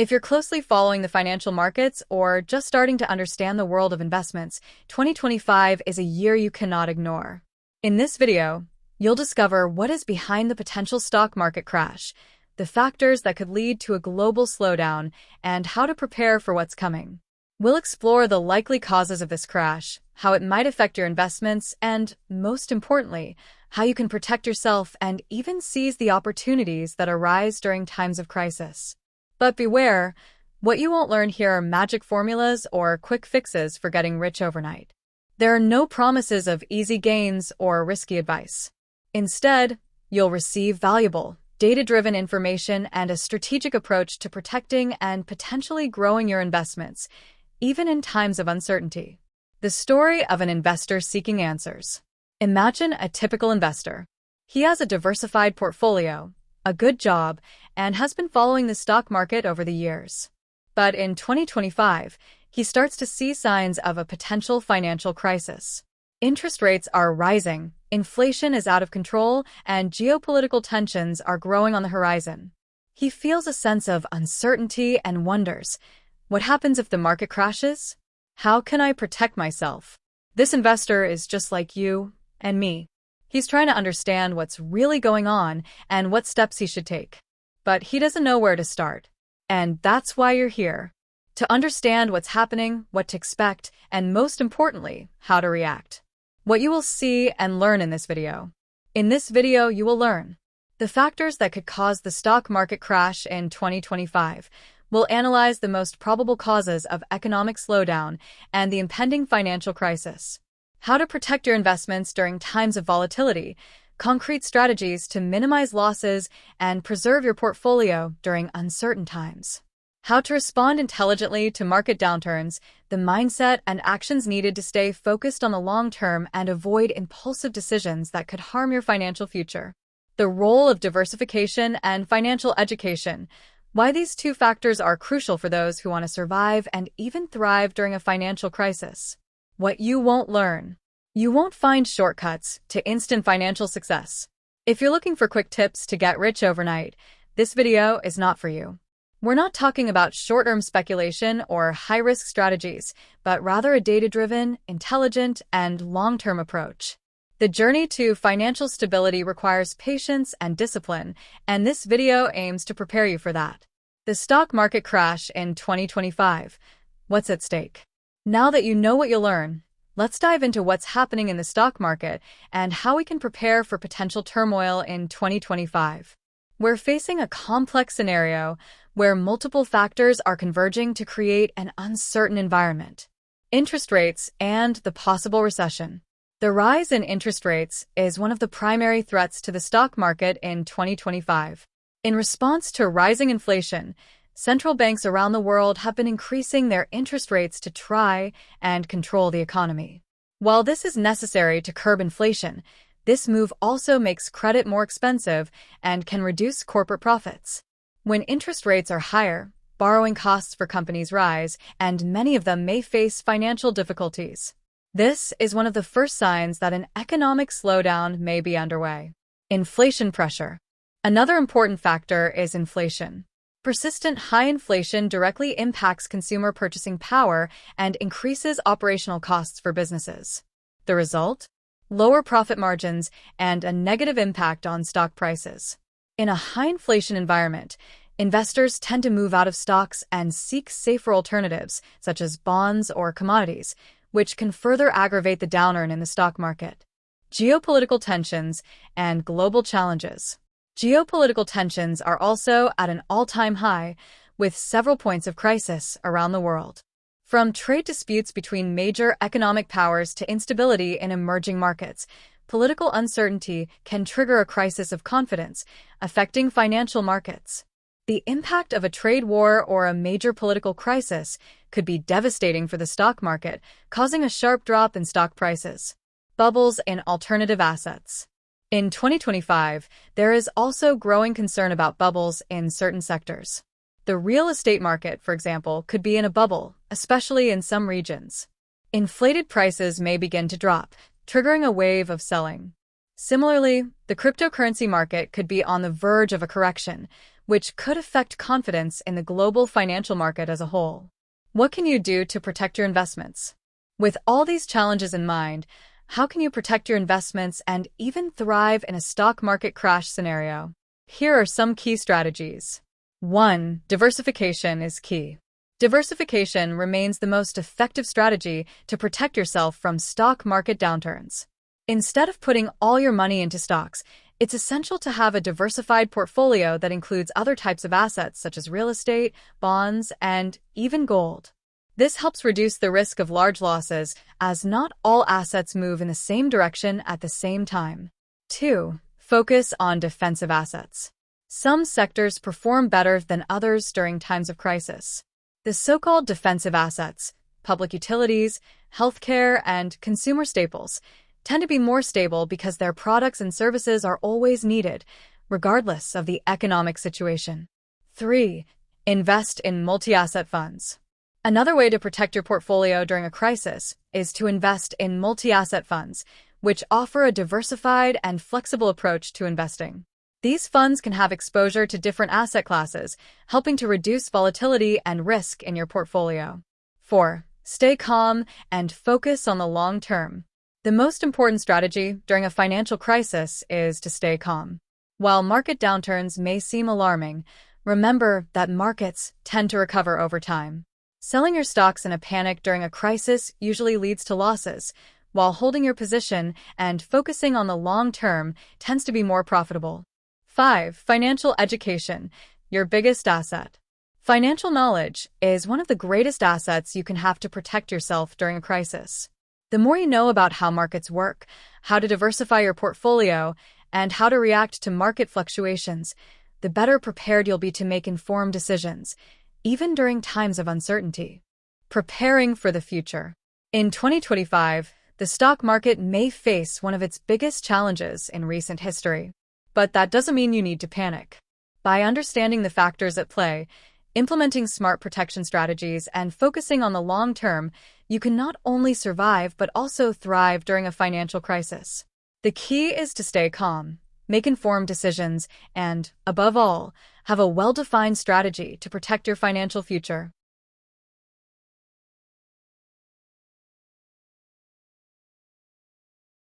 If you're closely following the financial markets or just starting to understand the world of investments, 2025 is a year you cannot ignore. In this video, you'll discover what is behind the potential stock market crash, the factors that could lead to a global slowdown, and how to prepare for what's coming. We'll explore the likely causes of this crash, how it might affect your investments, and, most importantly, how you can protect yourself and even seize the opportunities that arise during times of crisis. But beware, what you won't learn here are magic formulas or quick fixes for getting rich overnight. There are no promises of easy gains or risky advice. Instead, you'll receive valuable, data-driven information and a strategic approach to protecting and potentially growing your investments, even in times of uncertainty. The story of an investor seeking answers. Imagine a typical investor. He has a diversified portfolio, a good job, and has been following the stock market over the years. But in 2025, he starts to see signs of a potential financial crisis. Interest rates are rising, inflation is out of control, and geopolitical tensions are growing on the horizon. He feels a sense of uncertainty and wonders, what happens if the market crashes? How can I protect myself? This investor is just like you and me. He's trying to understand what's really going on and what steps he should take. But he doesn't know where to start. And that's why you're here. To understand what's happening, what to expect, and most importantly, how to react. What you will see and learn in this video. In this video, you will learn the factors that could cause the stock market crash in 2025. We'll analyze the most probable causes of economic slowdown and the impending financial crisis. How to protect your investments during times of volatility, concrete strategies to minimize losses and preserve your portfolio during uncertain times. How to respond intelligently to market downturns, the mindset and actions needed to stay focused on the long term and avoid impulsive decisions that could harm your financial future. The role of diversification and financial education, why these two factors are crucial for those who want to survive and even thrive during a financial crisis. What you won't learn. You won't find shortcuts to instant financial success. If you're looking for quick tips to get rich overnight, this video is not for you. We're not talking about short-term speculation or high-risk strategies, but rather a data-driven, intelligent, and long-term approach. The journey to financial stability requires patience and discipline, and this video aims to prepare you for that. The stock market crash in 2025. What's at stake? Now that you know what you'll learn, let's dive into what's happening in the stock market and how we can prepare for potential turmoil in 2025. We're facing a complex scenario where multiple factors are converging to create an uncertain environment. Interest rates and the possible recession. The rise in interest rates is one of the primary threats to the stock market in 2025. In response to rising inflation, central banks around the world have been increasing their interest rates to try and control the economy. While this is necessary to curb inflation, this move also makes credit more expensive and can reduce corporate profits. When interest rates are higher, borrowing costs for companies rise, and many of them may face financial difficulties. This is one of the first signs that an economic slowdown may be underway. Inflation pressure. Another important factor is inflation. Persistent high inflation directly impacts consumer purchasing power and increases operational costs for businesses. The result? Lower profit margins and a negative impact on stock prices. In a high inflation environment, investors tend to move out of stocks and seek safer alternatives, such as bonds or commodities, which can further aggravate the downturn in the stock market. Geopolitical tensions and global challenges. Geopolitical tensions are also at an all-time high, with several points of crisis around the world. From trade disputes between major economic powers to instability in emerging markets, political uncertainty can trigger a crisis of confidence, affecting financial markets. The impact of a trade war or a major political crisis could be devastating for the stock market, causing a sharp drop in stock prices. Bubbles in alternative assets. In 2025, there is also growing concern about bubbles in certain sectors. The real estate market, for example, could be in a bubble, especially in some regions. Inflated prices may begin to drop, triggering a wave of selling. Similarly, the cryptocurrency market could be on the verge of a correction, which could affect confidence in the global financial market as a whole. What can you do to protect your investments? With all these challenges in mind, how can you protect your investments and even thrive in a stock market crash scenario? Here are some key strategies. 1. Diversification is key. Diversification remains the most effective strategy to protect yourself from stock market downturns. Instead of putting all your money into stocks, it's essential to have a diversified portfolio that includes other types of assets such as real estate, bonds, and even gold. This helps reduce the risk of large losses, as not all assets move in the same direction at the same time. 2. Focus on defensive assets. Some sectors perform better than others during times of crisis. The so-called defensive assets, public utilities, healthcare, and consumer staples, tend to be more stable because their products and services are always needed, regardless of the economic situation. 3. Invest in multi-asset funds. Another way to protect your portfolio during a crisis is to invest in multi-asset funds, which offer a diversified and flexible approach to investing. These funds can have exposure to different asset classes, helping to reduce volatility and risk in your portfolio. 4. Stay calm and focus on the long term. The most important strategy during a financial crisis is to stay calm. While market downturns may seem alarming, remember that markets tend to recover over time. Selling your stocks in a panic during a crisis usually leads to losses, while holding your position and focusing on the long term tends to be more profitable. 5. Financial education, your biggest asset. Financial knowledge is one of the greatest assets you can have to protect yourself during a crisis. The more you know about how markets work, how to diversify your portfolio, and how to react to market fluctuations, the better prepared you'll be to make informed decisions, even during times of uncertainty. Preparing for the future. In 2025, the stock market may face one of its biggest challenges in recent history. But that doesn't mean you need to panic. By understanding the factors at play, implementing smart protection strategies, and focusing on the long term, you can not only survive but also thrive during a financial crisis. The key is to stay calm, make informed decisions, and, above all, have a well-defined strategy to protect your financial future.